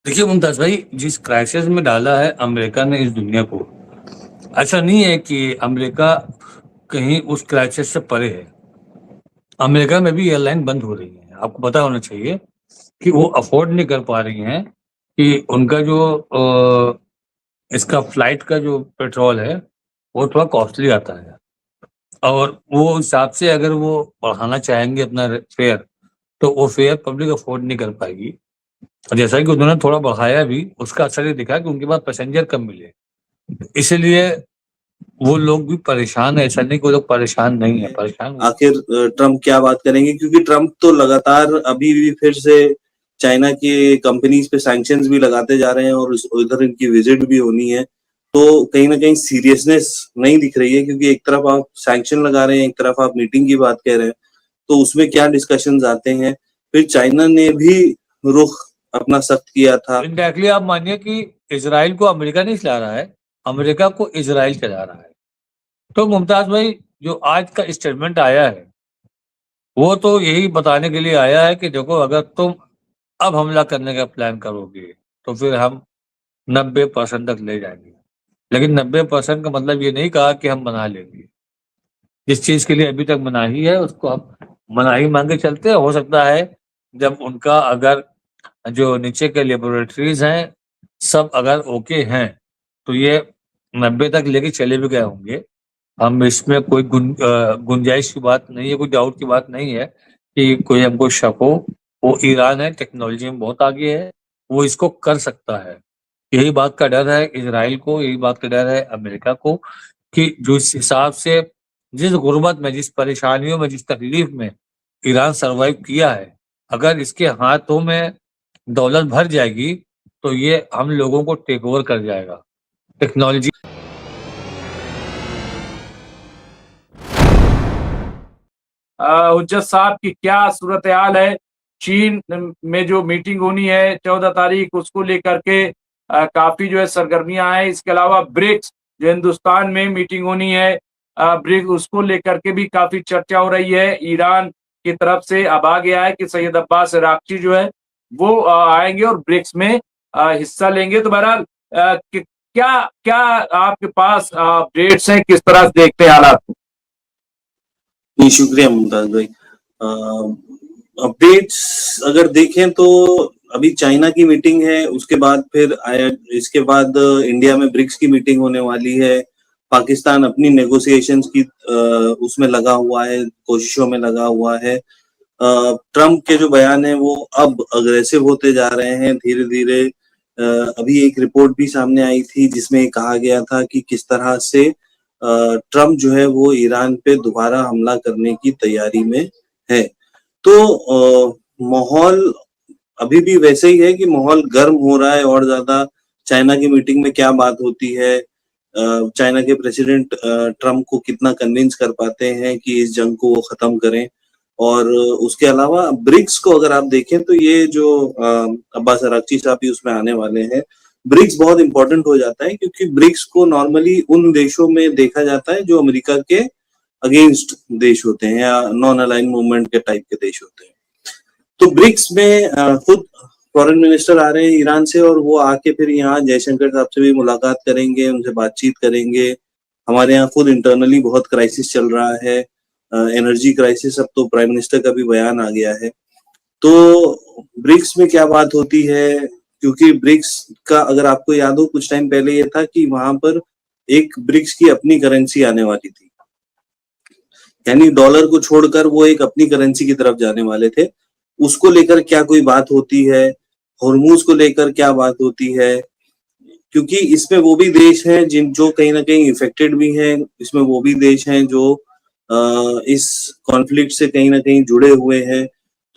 देखिए मुमताज भाई, जिस क्राइसिस में डाला है अमेरिका ने इस दुनिया को, ऐसा नहीं है कि अमेरिका कहीं उस क्राइसिस से परे है। अमेरिका में भी एयरलाइन बंद हो रही है। आपको पता होना चाहिए कि वो अफोर्ड नहीं कर पा रही हैं कि उनका जो इसका फ्लाइट का जो पेट्रोल है वो थोड़ा कॉस्टली आता है, और वो हिसाब से अगर वो बढ़ाना चाहेंगे अपना फेयर, तो वो फेयर पब्लिक अफोर्ड नहीं कर पाएगी। और जैसा कि उन्होंने थोड़ा बढ़ाया भी, उसका असर ये दिखा कि उनके पास पैसेंजर कम मिले, इसलिए वो लोग भी परेशान है। ऐसा नहीं कि वो लोग परेशान नहीं है, परेशान हो। आखिर ट्रम्प क्या बात करेंगे, क्योंकि ट्रम्प तो लगातार अभी भी फिर से चाइना के कंपनीज पे सैंक्शंस भी लगाते जा रहे हैं और उधर इनकी विजिट भी होनी है। तो कहीं ना कहीं सीरियसनेस नहीं दिख रही है, क्योंकि एक तरफ आप सैंक्शन लगा रहे हैं, एक तरफ आप मीटिंग की बात कह रहे हैं। तो उसमें क्या डिस्कशंस आते हैं। फिर चाइना ने भी रुख अपना सख्त किया था। इनडायरेक्टली आप मानिए कि इसराइल को अमेरिका नहीं चला रहा है, अमेरिका को इसराइल चला रहा है। तो मुमताज भाई, जो आज का स्टेटमेंट आया है वो तो यही बताने के लिए आया है कि देखो, अगर तुम अब हमला करने का प्लान करोगे तो फिर हम 90% तक ले जाएंगे। लेकिन 90% का मतलब ये नहीं कहा कि हम बना लेंगे। जिस चीज के लिए अभी तक मनाही है उसको हम मनाही मान के चलते हैं। हो सकता है जब उनका अगर जो नीचे के लेबोरेटरीज हैं सब अगर ओके हैं तो ये 90 तक लेके चले भी गए होंगे। हम इसमें कोई गुंजाइश की बात नहीं है, कोई डाउट की बात नहीं है कि कोई हमको शक हो। वो ईरान है, टेक्नोलॉजी में बहुत आगे है, वो इसको कर सकता है। यही बात का डर है इसराइल को, यही बात का डर है अमेरिका को कि जो इस हिसाब से, जिस गुर्बत में, जिस परेशानियों में, जिस तकलीफ में ईरान सरवाइव किया है, अगर इसके हाथों में दौलत भर जाएगी तो ये हम लोगों को टेक ओवर कर जाएगा। टेक्नोलॉजी हुज्जत साहब की क्या सूरत हाल है। चीन में जो मीटिंग होनी है 14 तारीख, उसको लेकर के काफी जो है सरगर्मियां हैं। इसके अलावा ब्रिक्स जो हिंदुस्तान में मीटिंग होनी है, ब्रिक्स उसको लेकर के भी काफी चर्चा हो रही है। ईरान की तरफ से अब आ गया है कि सैयद अब्बास अरागची जो है वो आएंगे और ब्रिक्स में हिस्सा लेंगे। तो बहरहाल क्या क्या आपके पास अपडेट्स हैं, किस तरह से देखते हैं हालात को? जी शुक्रिया मुमताज भाई। अपडेट्स अगर देखें तो अभी चाइना की मीटिंग है, उसके बाद फिर इसके बाद इंडिया में ब्रिक्स की मीटिंग होने वाली है। पाकिस्तान अपनी नेगोशिएशंस की उसमें लगा हुआ है, कोशिशों में लगा हुआ है। ट्रम्प के जो बयान है वो अब अग्रेसिव होते जा रहे हैं धीरे धीरे। अभी एक रिपोर्ट भी सामने आई थी जिसमें कहा गया था कि किस तरह से ट्रम्प जो है वो ईरान पे दोबारा हमला करने की तैयारी में है। तो माहौल अभी भी वैसे ही है कि माहौल गर्म हो रहा है और ज्यादा। चाइना की मीटिंग में क्या बात होती है, चाइना के प्रेसिडेंट ट्रम्प को कितना कन्विंस कर पाते हैं कि इस जंग को वो खत्म करें। और उसके अलावा ब्रिक्स को अगर आप देखें तो ये जो अब्बास अरागची साहब भी उसमें आने वाले हैं। ब्रिक्स बहुत इंपॉर्टेंट हो जाता है, क्योंकि ब्रिक्स को नॉर्मली उन देशों में देखा जाता है जो अमेरिका के अगेंस्ट देश होते हैं या नॉन अलाइन मूवमेंट के टाइप के देश होते हैं। तो ब्रिक्स में खुद फॉरेन मिनिस्टर आ रहे हैं ईरान से, और वो आके फिर यहाँ जयशंकर साहब से भी मुलाकात करेंगे, उनसे बातचीत करेंगे। हमारे यहाँ खुद इंटरनली बहुत क्राइसिस चल रहा है, एनर्जी क्राइसिस। अब तो प्राइम मिनिस्टर का भी बयान आ गया है। तो ब्रिक्स में क्या बात होती है, क्योंकि ब्रिक्स का अगर आपको याद हो कुछ टाइम पहले ये था कि वहां पर एक ब्रिक्स की अपनी करेंसी आने वाली थी, यानी डॉलर को छोड़कर वो एक अपनी करेंसी की तरफ जाने वाले थे। उसको लेकर क्या कोई बात होती है, हॉर्मूज को लेकर क्या बात होती है, क्योंकि इसमें वो भी देश हैं जिन जो कहीं ना कहीं इफेक्टेड भी हैं। इसमें वो भी देश हैं जो इस कॉन्फ्लिक्ट से कहीं ना कहीं जुड़े हुए हैं।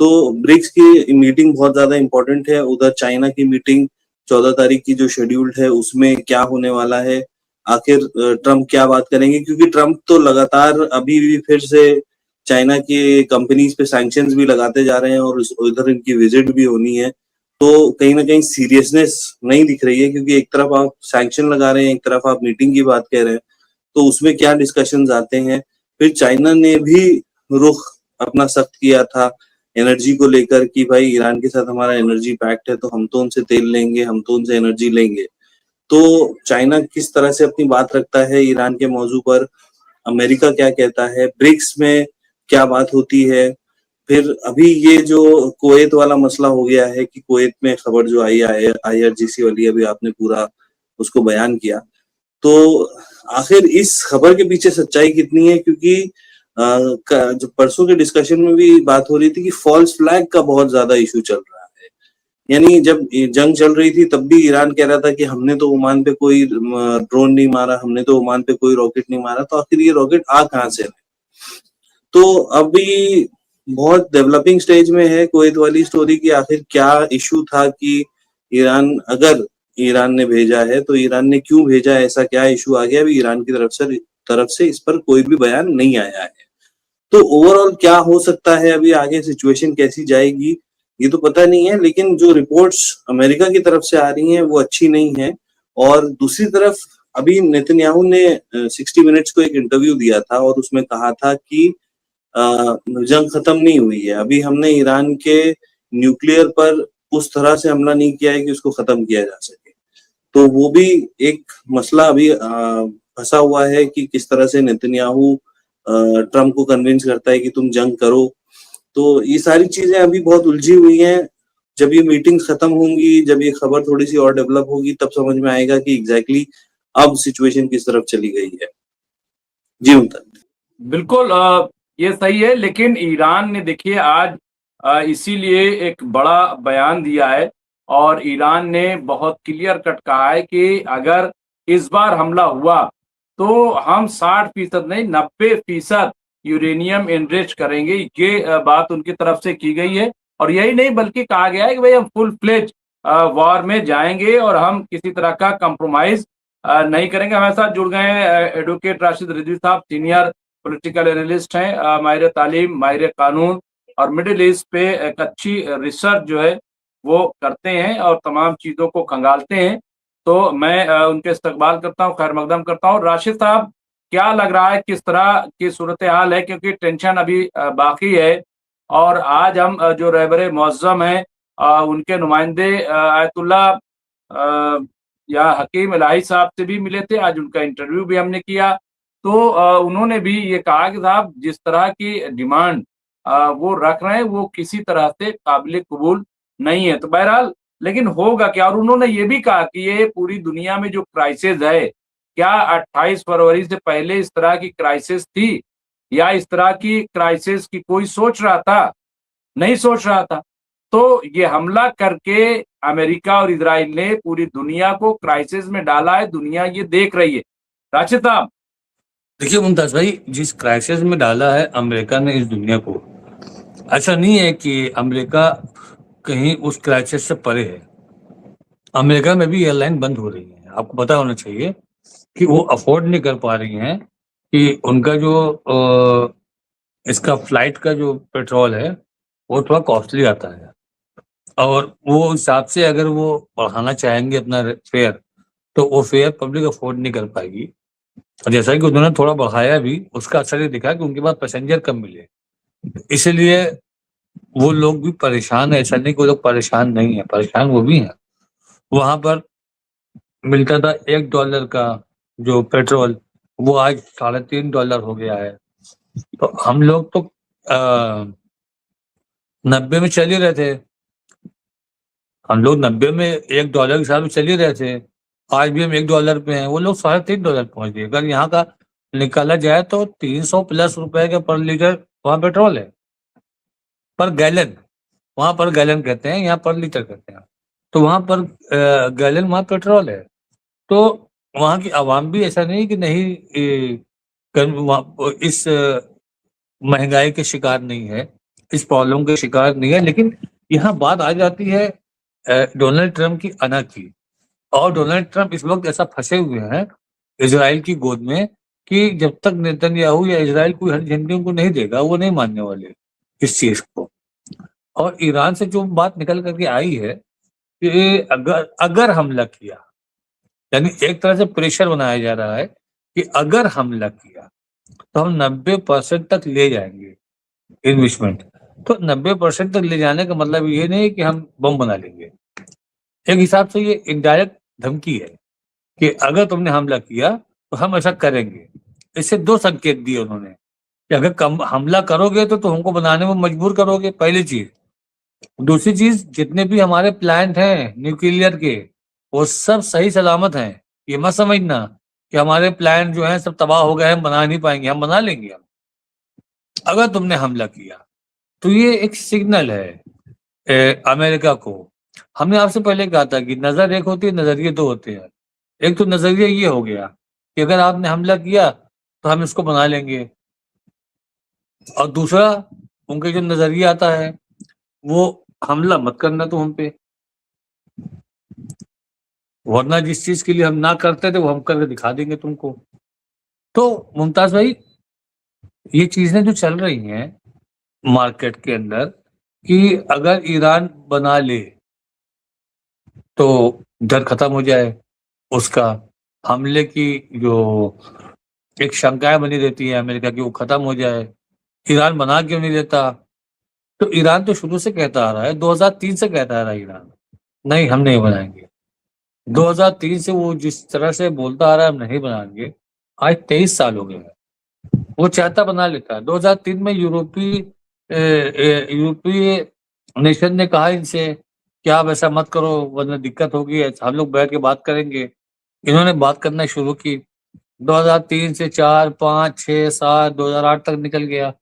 तो ब्रिक्स की मीटिंग बहुत ज्यादा इंपॉर्टेंट है। उधर चाइना की मीटिंग 14 तारीख की जो शेड्यूल्ड है उसमें क्या होने वाला है, आखिर ट्रम्प क्या बात करेंगे, क्योंकि ट्रम्प तो लगातार अभी भी फिर से चाइना के कंपनीज पे सैंक्शंस भी लगाते जा रहे हैं और उधर इनकी विजिट भी होनी है। तो कहीं ना कहीं सीरियसनेस नहीं दिख रही है, क्योंकि एक तरफ आप सैंक्शन लगा रहे हैं, एक तरफ आप मीटिंग की बात कह रहे हैं। तो उसमें क्या डिस्कशंस आते हैं। फिर चाइना ने भी रुख अपना सख्त किया था। एनर्जी को लेकर कि भाई ईरान के साथ हमारा एनर्जी पैक्ट है, तो हम तो उनसे तेल लेंगे, हम तो उनसे एनर्जी लेंगे। तो चाइना किस तरह से अपनी बात रखता है ईरान के मौजू पर, अमेरिका क्या कहता है, ब्रिक्स में क्या बात होती है। फिर अभी ये जो कुवैत वाला मसला हो गया है कि कुवैत में खबर जो आई है IRGC वाली, अभी आपने पूरा उसको बयान किया, तो आखिर इस खबर के पीछे सच्चाई कितनी है? क्योंकि जो परसों के डिस्कशन में भी बात हो रही थी कि फॉल्स फ्लैग का बहुत ज्यादा इशू चल रहा है। यानी जब जंग चल रही थी तब भी ईरान कह रहा था कि हमने तो ओमान पे कोई ड्रोन नहीं मारा, हमने तो ओमान पे कोई रॉकेट नहीं मारा, तो आखिर ये रॉकेट आ कहां से रहे? तो अभी बहुत डेवलपिंग स्टेज में है कुवैत वाली स्टोरी की, आखिर क्या इशू था कि ईरान, अगर ईरान ने भेजा है तो ईरान ने क्यों भेजा, ऐसा क्या इशू आ गया? अभी ईरान की तरफ से इस पर कोई भी बयान नहीं आया है। तो ओवरऑल क्या हो सकता है, अभी आगे सिचुएशन कैसी जाएगी ये तो पता नहीं है, लेकिन जो रिपोर्ट्स अमेरिका की तरफ से आ रही हैं वो अच्छी नहीं है। और दूसरी तरफ अभी नेतन्याहू ने 60 मिनट्स को एक इंटरव्यू दिया था और उसमें कहा था कि जंग खत्म नहीं हुई है, अभी हमने ईरान के न्यूक्लियर पर उस तरह से हमला नहीं किया है कि उसको खत्म किया जा सके। तो वो भी एक मसला अभी फंसा हुआ है कि किस तरह से नेतन्याहू ट्रम्प को कन्विंस करता है कि तुम जंग करो। तो ये सारी चीजें अभी बहुत उलझी हुई हैं। जब ये मीटिंग खत्म होंगी, जब ये खबर थोड़ी सी और डेवलप होगी, तब समझ में आएगा कि एग्जैक्टली अब सिचुएशन किस तरफ चली गई है। जी मुमताज। बिल्कुल, ये सही है, लेकिन ईरान ने देखिए आज इसीलिए एक बड़ा बयान दिया है और ईरान ने बहुत क्लियर कट कहा है कि अगर इस बार हमला हुआ तो हम 60% नहीं 90% यूरेनियम एनरिच करेंगे। ये बात उनकी तरफ से की गई है और यही नहीं बल्कि कहा गया है कि भाई हम फुल फ्लेज वॉर में जाएंगे और हम किसी तरह का कंप्रोमाइज नहीं करेंगे। हमारे साथ जुड़ गए हैं एडवोकेट राशिद रिजवी साहब, सीनियर पॉलिटिकल एनालिस्ट हैं, माहिर तालीम, माहिर कानून और मिडिल ईस्ट पे एक अच्छी रिसर्च जो है वो करते हैं और तमाम चीजों को खंगालते हैं। तो मैं उनके इस्तकबाल करता हूँ, खैर मकदम करता हूँ। राशिद साहब, क्या लग रहा है किस तरह की सूरत हाल है, क्योंकि टेंशन अभी बाकी है और आज हम जो रहबरे मुअज़्ज़म हैं उनके नुमाइंदे आयतुल्लाह या हकीम इलाही साहब से भी मिले थे, आज उनका इंटरव्यू भी हमने किया। तो उन्होंने भी ये कहा कि साहब जिस तरह की डिमांड वो रख रहे हैं वो किसी तरह से काबिल कबूल नहीं है। तो बहरहाल लेकिन होगा क्या? और उन्होंने ये भी कहा कि ये पूरी दुनिया में जो क्राइसिस है, क्या 28 फरवरी से पहले इस तरह की क्राइसिस थी या इस तरह की क्राइसिस की कोई सोच रहा था? नहीं सोच रहा था। तो ये हमला करके अमेरिका और इजराइल ने पूरी दुनिया को क्राइसिस में डाला है, दुनिया ये देख रही है। राशिद साहब, देखिए मुमताज भाई, जिस क्राइसिस में डाला है अमेरिका ने इस दुनिया को, ऐसा नहीं है कि अमेरिका कहीं उस क्राइसिस से परे है। अमेरिका में भी एयरलाइन बंद हो रही है। आपको पता होना चाहिए कि वो अफोर्ड नहीं कर पा रही हैं कि उनका जो इसका फ्लाइट का जो पेट्रोल है वो थोड़ा कॉस्टली आता है और वो हिसाब से अगर वो बढ़ाना चाहेंगे अपना फेयर, तो वो फेयर पब्लिक अफोर्ड नहीं कर पाएगी। और जैसा कि उन्होंने थोड़ा बढ़ाया भी, उसका असर ये दिखा कि उनके पास पैसेंजर कम मिले, इसलिए वो लोग भी परेशान है। ऐसा नहीं कि वो लोग परेशान नहीं है, परेशान वो भी हैं। वहां पर मिलता था $1 का जो पेट्रोल, वो आज $3.5 हो गया है। तो हम लोग तो 90 में चल ही रहे थे, हम लोग 90 में $1 के हिसाब से चल ही रहे थे। आज भी हम $1 पे हैं, वो लोग $3.5 पहुंच गए। अगर यहाँ का निकाला जाए तो 300 प्लस रुपए का पर लीटर वहां पेट्रोल है, पर गैलन। वहां पर गैलन कहते हैं, यहाँ पर लीटर कहते हैं। तो वहां पर गैलन वहां पेट्रोल है। तो वहां की आवाम भी ऐसा नहीं कि नहीं इस महंगाई के शिकार नहीं है, इस प्रॉब्लम के शिकार नहीं है। लेकिन यहाँ बात आ जाती है डोनाल्ड ट्रंप की अना की, और डोनाल्ड ट्रंप इस वक्त ऐसा फंसे हुए हैं इजराइल की गोद में कि जब तक नेतन्याहू या इजराइल कोई हरी झंडी उनको नहीं देगा, वो नहीं मानने वाले इस चीज को। और ईरान से जो बात निकल करके आई है कि अगर हमला किया, यानी एक तरह से प्रेशर बनाया जा रहा है कि अगर हमला किया तो हम 90% तक ले जाएंगे इन्वेस्टमेंट। तो 90% तक ले जाने का मतलब ये नहीं कि हम बम बना लेंगे। एक हिसाब से ये इनडायरेक्ट धमकी है कि अगर तुमने हमला किया तो हम ऐसा करेंगे। इससे 2 संकेत दिए उन्होंने कि अगर कम हमला करोगे तो तुम हमको बनाने में मजबूर करोगे, पहली चीज़। दूसरी चीज़, जितने भी हमारे प्लांट हैं न्यूक्लियर के, वो सब सही सलामत हैं। ये मत समझना कि हमारे प्लांट जो हैं सब तबाह हो गए हैं, हम बना नहीं पाएँगे, हम बना लेंगे हम। अगर तुमने हमला किया तो ये एक सिग्नल है अमेरिका को। हमने आपसे पहले कहा था कि नज़र एक होती है, नज़रिए 2 होते हैं। एक तो नज़रिया ये हो गया कि अगर आपने हमला किया तो हम इसको बना लेंगे, और दूसरा उनके जो नज़रिया आता है वो हमला मत करना तुम हम पे, वरना जिस चीज़ के लिए हम ना करते थे वो हम करके दिखा देंगे तुमको। तो मुमताज़ भाई, ये चीज़ें जो चल रही हैं मार्केट के अंदर कि अगर ईरान बना ले तो डर खत्म हो जाए, उसका हमले की जो एक शंकाएं बनी रहती है अमेरिका की वो खत्म हो जाए। ईरान बना क्यों नहीं लेता? तो ईरान तो शुरू से कहता आ रहा है, 2003 से कहता आ रहा है ईरान, नहीं हम नहीं बनाएंगे। 2003 से वो जिस तरह से बोलता आ रहा है हम नहीं बनाएंगे, आज 23 साल हो गए हैं। वो चाहता बना लेता। 2003 में यूरोपीय नेशन ने कहा इनसे कि आप ऐसा मत करो वरना दिक्कत होगी, हम लोग बैठ के बात करेंगे। इन्होंने बात करना शुरू की। 2003 से 4, 5, 6, 7, 2008 तक निकल गया,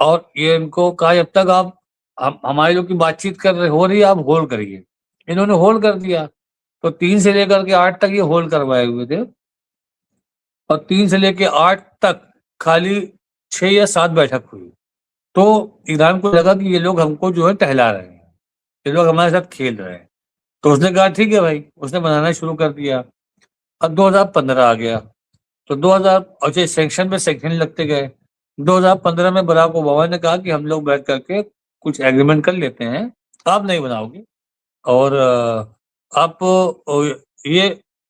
और ये इनको कहा जब तक आप हमारे लोग की बातचीत हो रही है आप होल्ड करिए। इन्होंने होल्ड कर दिया। तो 3 से लेकर के 8 तक ये होल्ड करवाए हुए थे, और 3 से लेके 8 तक खाली 6 या 7 बैठक हुई। तो ईरान को लगा कि ये लोग हमको जो है टहला रहे हैं, ये लोग हमारे साथ खेल रहे हैं। तो उसने कहा ठीक है भाई, उसने बनाना शुरू कर दिया। अब 2015 आ गया, तो 2000 अच्छा सैंक्शन पे सैंक्शन लगते गए। 2015 में बराक ओबामा ने कहा कि हम लोग बैठ करके कुछ एग्रीमेंट कर लेते हैं, आप नहीं बनाओगे, और आप ये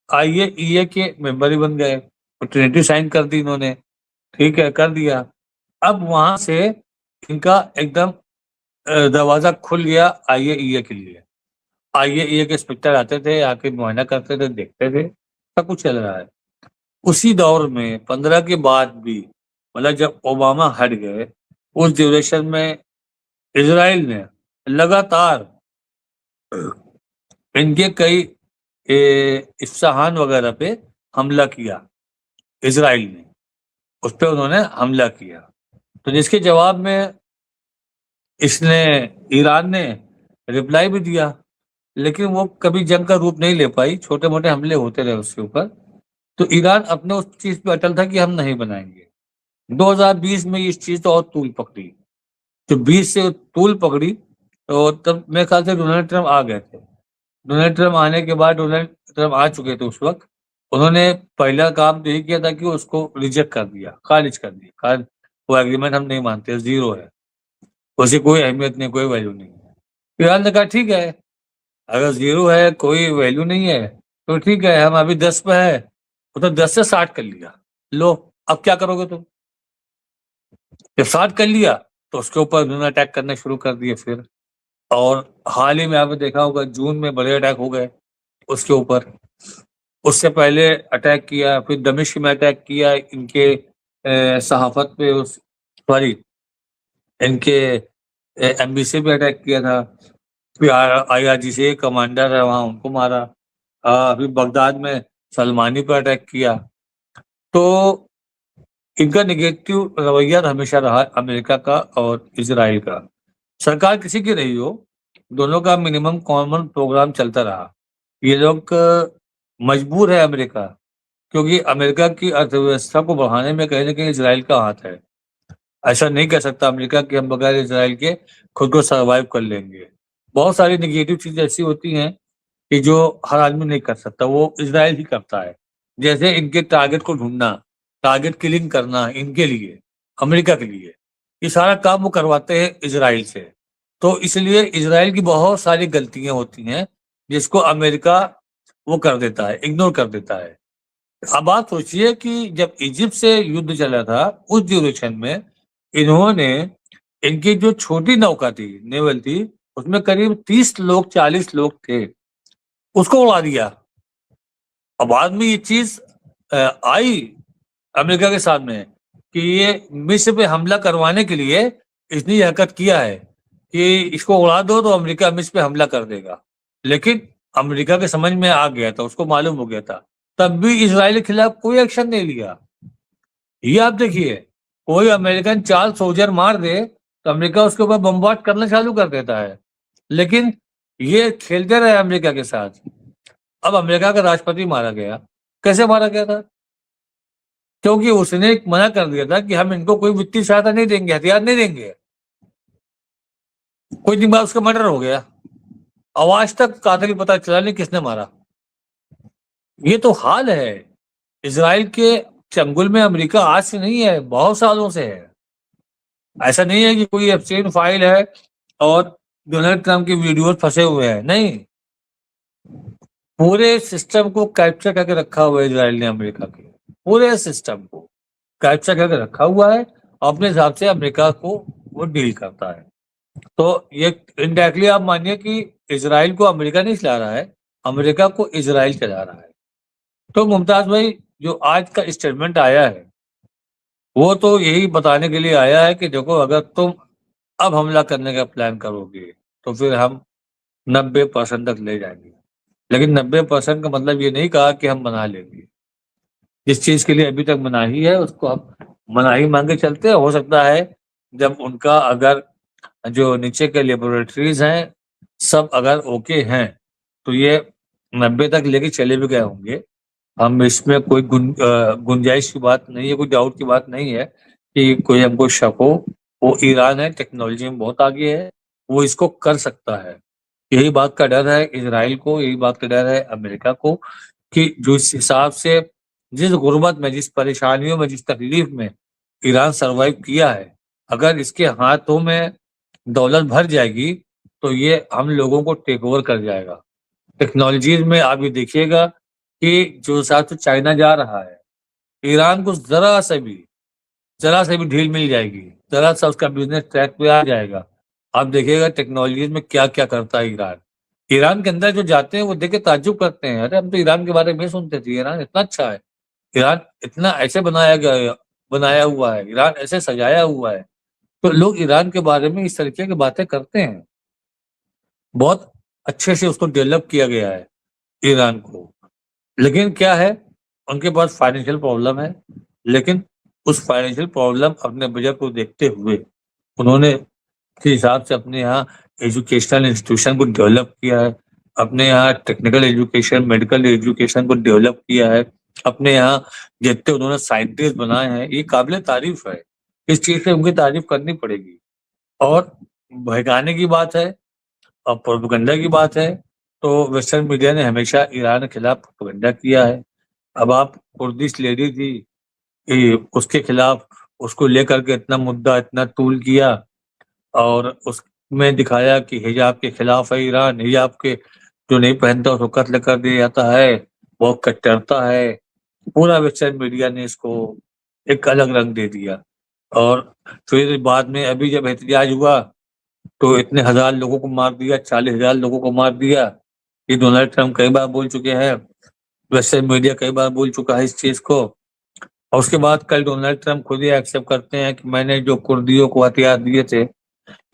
IAEA के मेंबर ही बन गए, ट्रिनिटी साइन कर दी इन्होंने, ठीक है कर दिया। अब वहां से इनका एकदम दरवाजा खुल गया IAEA के लिए। IAEA के इंस्पेक्टर आते थे, आके मुआयना करते थे, देखते थे, सब कुछ चल रहा है। उसी दौर में 15 के बाद भी, मतलब जब ओबामा हट गए, उस ड्यूरेशन में इजराइल ने लगातार इनके कई इस्फहान वगैरह पे हमला किया। इजराइल ने उस पे उन्होंने हमला किया, तो जिसके जवाब में इसने ईरान ने रिप्लाई भी दिया, लेकिन वो कभी जंग का रूप नहीं ले पाई, छोटे मोटे हमले होते रहे उसके ऊपर। तो ईरान अपने उस चीज पे अटल था कि हम नहीं बनाएंगे। 2020 में इस चीज तो और तूल पकड़ी, जो 20 से तूल पकड़ी, तो तब मेरे ख्याल से डोनाल्ड ट्रंप आ गए थे। डोनाल्ड ट्रंप आने के बाद, डोनाल्ड ट्रंप आ चुके थे उस वक्त, उन्होंने पहला काम तो यही किया था कि उसको रिजेक्ट कर दिया, खारिज कर दिया, वो एग्रीमेंट हम नहीं मानते, जीरो है, उसकी कोई अहमियत नहीं, कोई वैल्यू नहीं है। ईरान ने कहा ठीक है, अगर जीरो है, कोई वैल्यू नहीं है, तो ठीक है, हम अभी 10 पे है, तो 10 से 60 कर लिया, लो अब क्या करोगे तुम? जब 60 कर लिया तो उसके ऊपर उन्होंने अटैक करने शुरू कर दिए फिर। और हाल ही में आपने देखा होगा जून में बड़े अटैक हो गए उसके ऊपर। उससे पहले अटैक किया, फिर दमिश्क में अटैक किया, इनके सहाफत पे, उस सॉरी इनके एम्बेसी पे अटैक किया था। फिर IRGC कमांडर है वहाँ, उनको मारा। फिर बगदाद में सलमानी पर अटैक किया। तो इनका नेगेटिव रवैया हमेशा रहा अमेरिका का और इजराइल का। सरकार किसी की रही हो, दोनों का मिनिमम कॉमन प्रोग्राम चलता रहा। ये लोग मजबूर है अमेरिका, क्योंकि अमेरिका की अर्थव्यवस्था को बढ़ाने में कहीं ना कहीं इजराइल का हाथ है। ऐसा नहीं कह सकता अमेरिका कि हम बगैर इजराइल के खुद को सर्वाइव कर लेंगे। बहुत सारी नेगेटिव चीजें ऐसी होती हैं कि जो हर आदमी नहीं कर सकता, वो इजराइल ही करता है। जैसे इनके टारगेट को ढूंढना, टारगेट किलिंग करना इनके लिए, अमेरिका के लिए, ये सारा काम वो करवाते हैं इजराइल से। तो इसलिए इजराइल की बहुत सारी गलतियां होती हैं जिसको अमेरिका वो कर देता है, इग्नोर कर देता है। अब आप सोचिए कि जब इजिप्ट से युद्ध चला था, उस ड्यूरेशन में इन्होंने इनकी जो छोटी नौका थी, नेवल थी, उसमें करीब 30 लोग 40 लोग थे, उसको उड़ा दिया। अब बाद में ये चीज आई अमेरिका के सामने कि ये मिस्र पे हमला करवाने के लिए इसने हरकत किया है कि इसको उड़ा दो तो अमेरिका मिस्र पे हमला कर देगा। लेकिन अमेरिका के समझ में आ गया था, उसको मालूम हो गया था, तब भी इजराइल के खिलाफ कोई एक्शन नहीं लिया। ये आप देखिए, कोई अमेरिकन 4 सोल्जर मार दे तो अमेरिका उसके ऊपर बमबार्ड करना चालू कर देता है। लेकिन ये खेलते रहे अमेरिका के साथ। अब अमेरिका का राष्ट्रपति मारा गया। कैसे मारा गया था? क्योंकि उसने मना कर दिया था कि हम इनको कोई वित्तीय सहायता नहीं देंगे, हथियार नहीं देंगे। कुछ दिन बाद उसका मर्डर हो गया। अब आज तक कातिल पता चला नहीं किसने मारा। ये तो हाल है इजराइल के चंगुल में। अमेरिका आज से नहीं है, बहुत सालों से है। ऐसा नहीं है कि कोई एब्सटेन फाइल है और डोनाल्ड ट्रंप की वीडियोस फंसे हुए हैं, नहीं। पूरे सिस्टम को कैप्चर करके रखा हुआ है इजराइल ने, अमेरिका के पूरे सिस्टम को कैप्चर करके रखा हुआ है। अपने हिसाब से अमेरिका को वो डील करता है। तो ये इनडायरेक्टली आप मानिए कि इजराइल को अमेरिका नहीं चला रहा है, अमेरिका को इजराइल चला रहा है। तो मुमताज भाई, जो आज का स्टेटमेंट आया है वो तो यही बताने के लिए आया है कि देखो, अगर तुम अब हमला करने का प्लान करोगे तो फिर हम 90% तक ले जाएंगे। लेकिन 90% का मतलब ये नहीं कहा कि हम बना लेंगे। जिस चीज के लिए अभी तक मनाही है उसको हम मनाही मांगे चलते हैं। हो सकता है जब उनका अगर जो नीचे के लेबोरेटरीज हैं सब अगर ओके हैं तो ये 90 तक लेके चले भी गए होंगे। हम इसमें कोई गुंजाइश की बात नहीं है, कोई डाउट की बात नहीं है कि कोई हमको शक हो। वो ईरान है, टेक्नोलॉजी में बहुत आगे है, वो इसको कर सकता है। यही बात का डर है इजराइल को, यही बात का डर है अमेरिका को कि जो इस हिसाब से, जिस गुर्बत में, जिस परेशानियों में, जिस तकलीफ में ईरान सरवाइव किया है, अगर इसके हाथों में दौलत भर जाएगी तो ये हम लोगों को टेक ओवर कर जाएगा। टेक्नोलॉजीज में आप ये देखिएगा कि जो हिसाब से चाइना जा रहा है, ईरान को जरा से भी ढील मिल जाएगी, जरा सा उसका बिजनेस ट्रैक पे आ जाएगा। आप देखिएगा टेक्नोलॉजीज में क्या क्या करता है ईरान। ईरान के अंदर जो जाते हैं वो देख के ताज्जुब करते हैं, अरे हम तो ईरान के बारे में सुनते थे, ईरान इतना अच्छा है, ईरान इतना ऐसे बनाया हुआ है, ईरान ऐसे सजाया हुआ है। तो लोग ईरान के बारे में इस तरीके की बातें करते हैं। बहुत अच्छे से उसको डेवलप किया गया है ईरान को। लेकिन क्या है, उनके पास फाइनेंशियल प्रॉब्लम है। लेकिन उस फाइनेंशियल प्रॉब्लम अपने बजट को देखते हुए उन्होंने के हिसाब से अपने यहाँ एजुकेशनल इंस्टीट्यूशन को डेवलप किया है, अपने यहाँ टेक्निकल एजुकेशन, मेडिकल एजुकेशन को डेवलप किया है, अपने यहाँ जितने उन्होंने साइंटिस्ट बनाए हैं, ये काबिल तारीफ है। इस चीज से उनकी तारीफ करनी पड़ेगी। और बहकाने की बात है और प्रोपेगेंडा की बात है तो वेस्टर्न मीडिया ने हमेशा ईरान के खिलाफ प्रोपेगेंडा किया है। अब आप कुर्दिश लेडी थी, उसके खिलाफ, उसको लेकर के इतना मुद्दा, इतना तूल किया और उसमें दिखाया कि हिजाब के खिलाफ है ईरान, हिजाब के जो नहीं पहनता उसको कत्ल कर दिया जाता है, बहुत कट्टरता है। पूरा वेस्टर्न मीडिया ने इसको एक अलग रंग दे दिया। और फिर बाद में अभी जब एहतजाज हुआ तो इतने हजार लोगों को मार दिया, 40,000 लोगों को मार दिया। ये डोनाल्ड ट्रंप कई बार बोल चुके हैं, वेस्टर्न मीडिया कई बार बोल चुका है इस चीज को। और उसके बाद कल डोनाल्ड ट्रंप खुद ही एक्सेप्ट करते हैं कि मैंने जो कुर्दियों को हथियार दिए थे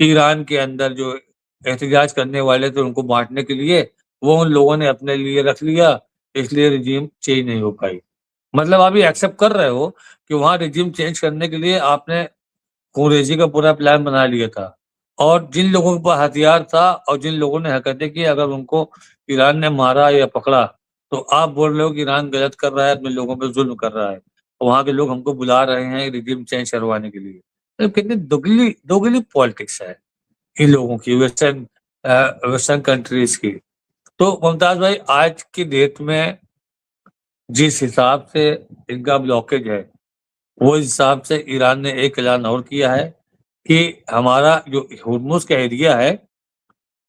ईरान के अंदर, जो एहतजाज करने वाले थे उनको बांटने के लिए, वो उन लोगों ने अपने लिए रख लिया, इसलिए रिजीम चेंज नहीं हो पाई। मतलब आप ये एक्सेप्ट कर रहे हो कि वहां रिजीम चेंज करने के लिए आपने कुरैशी का पूरा प्लान बना लिया था। और जिन लोगों के पास हथियार था और जिन लोगों ने हरकतें की, अगर उनको ईरान ने मारा या पकड़ा तो आप बोल रहे हो कि ईरान गलत कर रहा है, अपने लोगों पे जुल्म कर रहा है, वहां के लोग हमको बुला रहे हैं रिजीम चेंज करवाने के लिए। तो कितनी दोगली दोगली पॉलिटिक्स है इन लोगों की, वेस्टर्न कंट्रीज की। तो मुमताज भाई, आज की डेट में जिस हिसाब से इनका ब्लॉकेज है, वो हिसाब से ईरान ने एक ऐलान और किया है कि हमारा जो हुर्मुज का एरिया है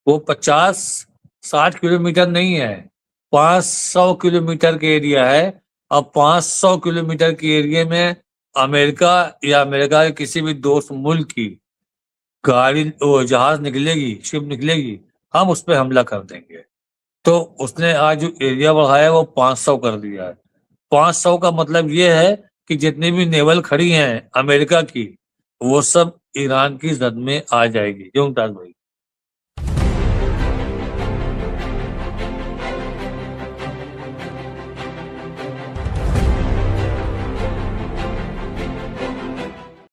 वो 50-60 किलोमीटर नहीं है, 500 किलोमीटर के एरिया है। अब 500 किलोमीटर के एरिया में अमेरिका या अमेरिका के किसी भी दोस्त मुल्क की गाड़ी वो जहाज निकलेगी, शिप निकलेगी, हम उस पर हमला कर देंगे। तो उसने आज जो एरिया बढ़ाया वो 500 कर दिया है। 500 का मतलब ये है कि जितनी भी नेवल खड़ी हैं अमेरिका की, वो सब ईरान की जद में आ जाएगी। जो मुमताज भाई